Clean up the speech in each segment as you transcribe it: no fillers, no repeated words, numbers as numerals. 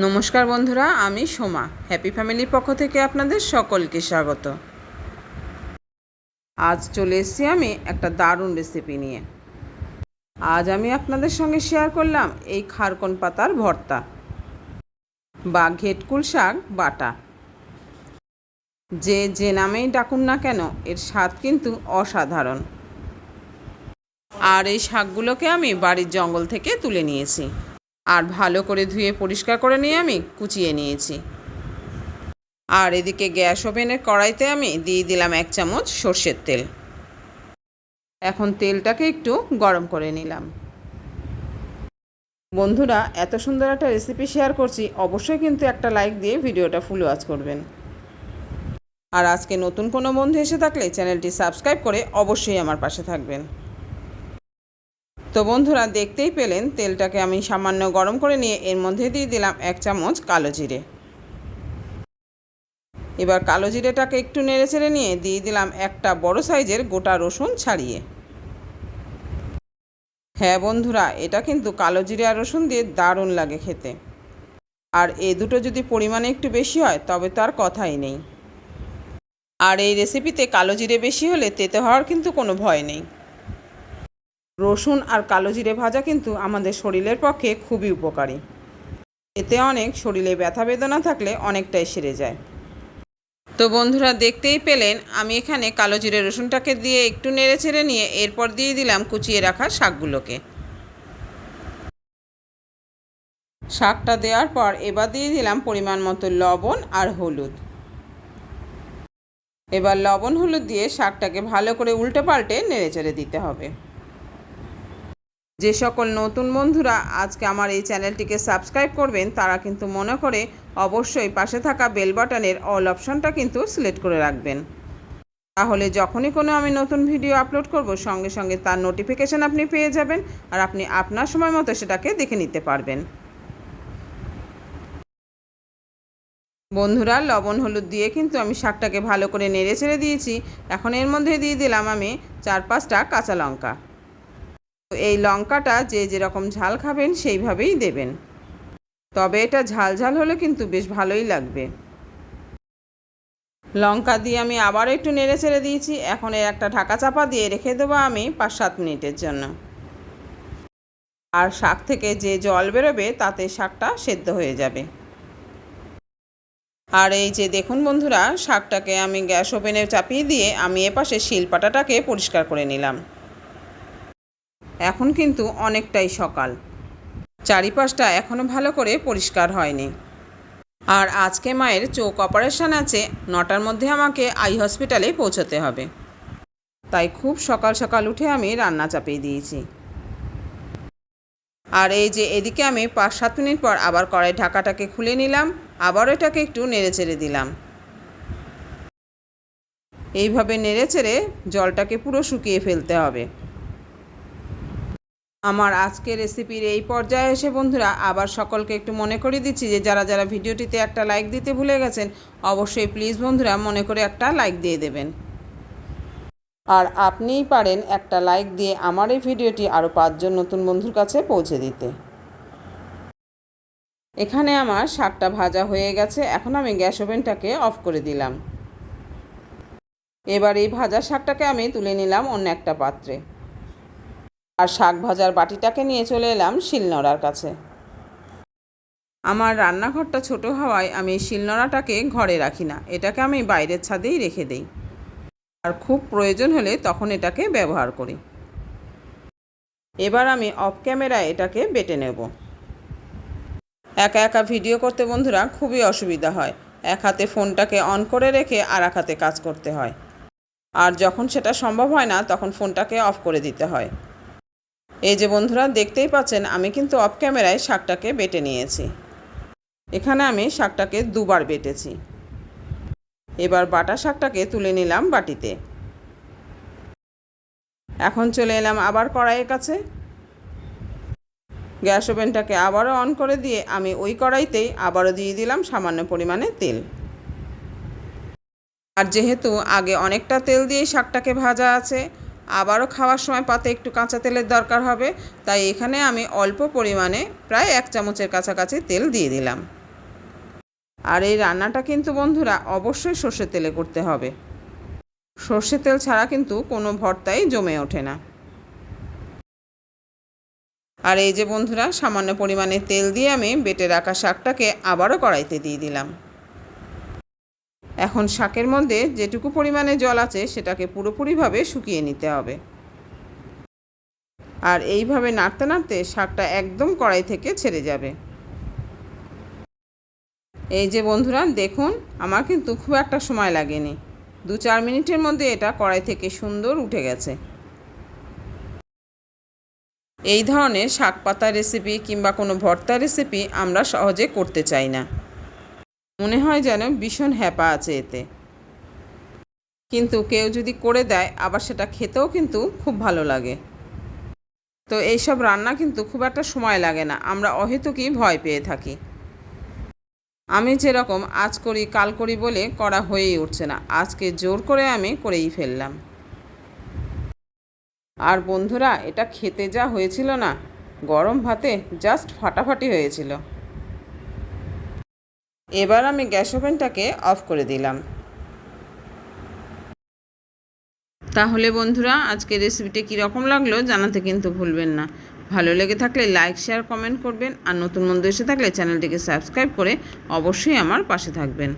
নমস্কার বন্ধুরা, আমি সোমা হ্যাপি ফ্যামিলির পক্ষ থেকে আপনাদের সকলকে স্বাগত। আজ চলে এসেছি আমি একটা দারুণ রেসিপি নিয়ে। আজ আমি আপনাদের সঙ্গে শেয়ার করলাম এই খারকন পাতার ভর্তা বা ঘেটকুল শাক বাটা। যে নামেই ডাকুন না কেন, এর স্বাদ কিন্তু অসাধারণ। আর এই শাকগুলোকে আমি বাড়ির জঙ্গল থেকে তুলে নিয়েছি আর ভালো করে ধুয়ে পরিষ্কার করে নিয়ে আমি কুচিয়ে নিয়েছি। আর এদিকে গ্যাস ওভেনের কড়াইতে আমি দিয়ে দিলাম 1 চামচ সর্ষের তেল। এখন তেলটাকে একটু গরম করে নিলাম। বন্ধুরা, এত সুন্দর একটা রেসিপি শেয়ার করছি, অবশ্যই কিন্তু একটা লাইক দিয়ে ভিডিওটা ফুল ওয়াচ করবেন। আর আজকে নতুন কোনো বন্ধু এসে থাকলে চ্যানেলটি সাবস্ক্রাইব করে অবশ্যই আমার পাশে থাকবেন। তো বন্ধুরা, দেখতেই পেলেন তেলটাকে আমি সামান্য গরম করে নিয়ে এর মধ্যে দিয়ে দিলাম 1 চামচ কালো জিরে। এবার কালো জিরেটাকে একটু নেড়েচেড়ে নিয়ে দিয়ে দিলাম একটা বড় সাইজের গোটা রসুন ছাড়িয়ে। হ্যাঁ বন্ধুরা, এটা কিন্তু কালো জিরে আর রসুন দিয়ে দারুণ লাগে খেতে। আর এই দুটো যদি পরিমাণে একটু বেশি হয় তবে তো আর কথাই নেই। আর এই রেসিপিতে কালো জিরে বেশি হলে তেতো হওয়ার কিন্তু কোনো ভয় নেই। রসুন আর কালো জিরে ভাজা কিন্তু আমাদের শরীরের পক্ষে খুবই উপকারী। এতে অনেক শরীরে ব্যথা বেদনা থাকলে অনেকটাই সেরে যায়। তো বন্ধুরা, দেখতেই পেলেন আমি এখানে কালো জিরে রসুনটাকে দিয়ে একটু নেড়েচেড়ে নিয়ে এরপর দিয়ে দিলাম কুচিয়ে রাখা শাকগুলোকে। শাকটা দেওয়ার পর এবার দিয়ে দিলাম পরিমাণ মতো লবণ আর হলুদ। এবার লবণ হলুদ দিয়ে শাকটাকে ভালো করে উল্টে পাল্টে নেড়েচেড়ে দিতে হবে। যে সকল নতুন বন্ধুরা আজকে আমার এই চ্যানেলটিকে সাবস্ক্রাইব করবেন, তারা কিন্তু মনে করে অবশ্যই পাশে থাকা বেল বাটনের অল অপশনটা কিন্তু সিলেক্ট করে রাখবেন। তাহলে যখনই কোনো আমি নতুন ভিডিও আপলোড করব, সঙ্গে সঙ্গে তার নোটিফিকেশান আপনি পেয়ে যাবেন আর আপনি আপনার সময় মতো সেটাকে দেখে নিতে পারবেন। বন্ধুরা, লবণ হলুদ দিয়ে কিন্তু আমি শাকটাকে ভালো করে নেড়ে ছেড়ে দিয়েছি। এখন এর মধ্যে দিয়ে দিলাম আমি 4-5টা কাঁচা লঙ্কা। এই লঙ্কাটা যে যেরকম ঝাল খাবেন সেইভাবেই দেবেন, তবে এটা ঝাল ঝাল হলে কিন্তু বেশ ভালোই লাগবে। লঙ্কা দিয়ে আমি আবার একটু নেড়ে ছেড়ে দিয়েছি। এখন এর একটা ঢাকা চাপা দিয়ে রেখে দেবো আমি 5-7 মিনিটের জন্য। আর শাক থেকে যে জল বেরোবে তাতে শাকটা সেদ্ধ হয়ে যাবে। আর এই যে দেখুন বন্ধুরা, শাকটাকে আমি গ্যাস ওভেনে চাপিয়ে দিয়ে আমি এপাশে শিলপাটাটাকে পরিষ্কার করে নিলাম। এখন কিন্তু অনেকটাই সকাল, চারিপাশটা এখনও ভালো করে পরিষ্কার হয়নি। আর আজকে মায়ের চোখ অপারেশন আছে, 9টার মধ্যে আমাকে আই হসপিটালে পৌঁছতে হবে। তাই খুব সকাল সকাল উঠে আমি রান্না চাপিয়ে দিয়েছি। আর এই যে এদিকে আমি 5-7 মিনিট পর আবার কড়াই ঢাকাটাকে খুলে নিলাম, আবার এটাকে একটু নেড়েচেড়ে দিলাম। এইভাবে নেড়েচেড়ে জলটাকে পুরো শুকিয়ে ফেলতে হবে। আমার আজকের রেসিপির এই পর্যায়ে এসে বন্ধুরা আবার সকলকে একটু মনে করিয়ে দিচ্ছি যে যারা যারা ভিডিওটিতে একটা লাইক দিতে ভুলে গেছেন, অবশ্যই প্লিজ বন্ধুরা মনে করে একটা লাইক দিয়ে দেবেন। আর আপনিই পারেন একটা লাইক দিয়ে আমার এই ভিডিওটি আরও 5 জন নতুন বন্ধুর কাছে পৌঁছে দিতে। এখানে আমার শাকটা ভাজা হয়ে গেছে। এখন আমি গ্যাস ওভেনটাকে অফ করে দিলাম। এবার এই ভাজা শাকটাকে আমি তুলে নিলাম অন্য একটা পাত্রে। আর শাক ভাজার বাটিটাকে নিয়ে চলে এলাম শিলনোড়ার কাছে। আমার রান্নাঘরটা ছোট হওয়ায় আমি শিলনোড়াটাকে ঘরে রাখি না, এটাকে আমি বাইরের ছাদেই রেখে দেই। আর খুব প্রয়োজন হলে তখন এটাকে ব্যবহার করি। এবার আমি অফ ক্যামেরায় এটাকে বেটে নেব। একা একা ভিডিও করতে বন্ধুরা খুবই অসুবিধা হয়। এক হাতে ফোনটাকে অন করে রেখে আর এক হাতে কাজ করতে হয়। আর যখন সেটা সম্ভব হয় না তখন ফোনটাকে অফ করে দিতে হয়। এই যে বন্ধুরা, দেখতেই পাচ্ছেন আমি কিন্তু অফ ক্যামেরায় শাকটাকে বেটে নিয়েছি। এখানে আমি শাকটাকে 2বার বেটেছি। এবার বাটা শাকটাকে তুলে নিলাম বাটিতে। এখন চলে এলাম আবার কড়াইয়ের কাছে। গ্যাস ওভেনটাকে আবারও অন করে দিয়ে আমি ওই কড়াইতেই আবারও দিয়ে দিলাম সামান্য পরিমাণে তেল। আর যেহেতু আগে অনেকটা তেল দিয়ে শাকটাকে ভাজা আছে, আবারও খাওয়ার সময় পাতে একটু কাঁচা তেলের দরকার হবে, তাই এখানে আমি অল্প পরিমাণে প্রায় 1 চামচের কাছাকাছি তেল দিয়ে দিলাম। আর এই রান্নাটা কিন্তু বন্ধুরা অবশ্যই সর্ষের তেলে করতে হবে। সর্ষের তেল ছাড়া কিন্তু কোনো ভর্তাই জমে ওঠে না। আর এই যে বন্ধুরা, সামান্য পরিমাণে তেল দিয়ে আমি বেটে রাখা শাকটাকে আবারও কড়াইতে দিয়ে দিলাম। এখন শাকের মধ্যে যেটুকু পরিমাণে জল আছে সেটাকে পুরোপুরিভাবে শুকিয়ে নিতে হবে। আর এইভাবে নাড়তে নাড়তে শাকটা একদম কড়াই থেকে ছেড়ে যাবে। এই যে বন্ধুরা দেখুন, আমার কিন্তু খুব একটা সময় লাগেনি, 2-4 মিনিটের মধ্যে এটা কড়াই থেকে সুন্দর উঠে গেছে। এই ধরনের শাক পাতা রেসিপি কিংবা কোনো ভর্তা রেসিপি আমরা সহজে করতে চাই না, মনে হয় যেন ভীষণ হ্যাপা আছে এতে। কিন্তু কেউ যদি করে দেয় আবার সেটা খেতেও কিন্তু খুব ভালো লাগে। তো এইসব রান্না কিন্তু খুব একটা সময় লাগে না, আমরা অহেতুকই ভয় পেয়ে থাকি। আমি যেরকম আজ করি কাল করি বলে করা হয়েই উঠছে না, আজকে জোর করে আমি করেই ফেললাম। আর বন্ধুরা, এটা খেতে যা হয়েছিল না, গরম ভাতে জাস্ট ফাটাফাটি হয়েছিল। এবার আমি গ্যাস ওভেনটাকে অফ করে দিলাম। তাহলে বন্ধুরা, আজকের রেসিপিটি কীরকম লাগলো জানাতে কিন্তু ভুলবেন না। ভালো লেগে থাকলে লাইক শেয়ার কমেন্ট করবেন, আর নতুন বন্ধু এসে থাকলে চ্যানেলটিকে সাবস্ক্রাইব করে অবশ্যই আমার পাশে থাকবেন।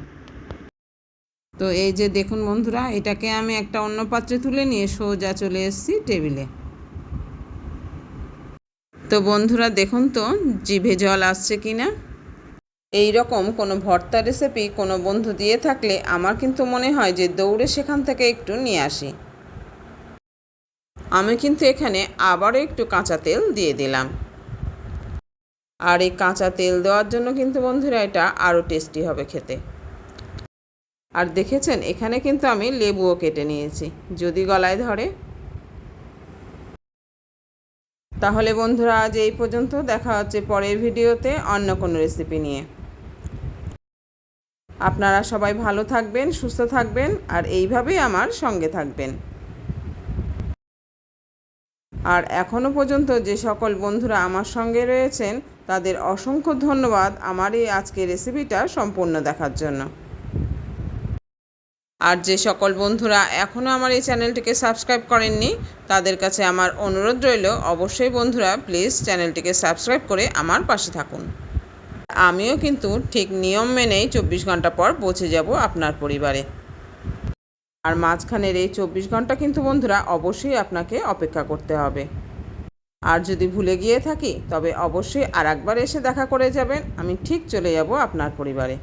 তো এই যে দেখুন বন্ধুরা, এটাকে আমি একটা অন্য পাত্রে তুলে নিয়ে সোজা চলে এসেছি টেবিলে। তো বন্ধুরা দেখুন তো জিভে জল আসছে কি না। এই রকম কোনো ভর্তা রেসিপি কোনো বন্ধু দিয়ে থাকলে আমার কিন্তু মনে হয় যে দৌড়ে সেখান থেকে একটু নিয়ে আসি। আমি কিন্তু এখানে আবারও একটু কাঁচা তেল দিয়ে দিলাম। আর এই কাঁচা তেল দেওয়ার জন্য কিন্তু বন্ধুরা এটা আরও টেস্টি হবে খেতে। আর দেখেছেন, এখানে কিন্তু আমি লেবুও কেটে নিয়েছি যদি গলায় ধরে। তাহলে বন্ধুরা আজ এই পর্যন্ত, দেখা হচ্ছে পরের ভিডিওতে অন্য কোনো রেসিপি নিয়ে। আপনারা সবাই ভালো থাকবেন, সুস্থ থাকবেন, আর এইভাবেই আমার সঙ্গে থাকবেন। আর এখনও পর্যন্ত যে সকল বন্ধুরা আমার সঙ্গে রয়েছেন তাদের অসংখ্য ধন্যবাদ আমার এই আজকের রেসিপিটা সম্পূর্ণ দেখার জন্য। আর যে সকল বন্ধুরা এখনও আমার এই চ্যানেলটিকে সাবস্ক্রাইব করেননি তাদের কাছে আমার অনুরোধ রইল, অবশ্যই বন্ধুরা প্লিজ চ্যানেলটিকে সাবস্ক্রাইব করে আমার পাশে থাকুন। আমিও কিন্তু ঠিক নিয়ম মেনেই 24 ঘন্টা পর পৌঁছে যাব আপনার পরিবারে। আর মাঝখানের এই 24 ঘন্টা কিন্তু বন্ধুরা অবশ্যই আপনাকে অপেক্ষা করতে হবে। আর যদি ভুলে গিয়ে থাকি তবে অবশ্যই আর একবার এসে দেখা করে যাবেন, আমি ঠিক চলে যাব আপনার পরিবারে।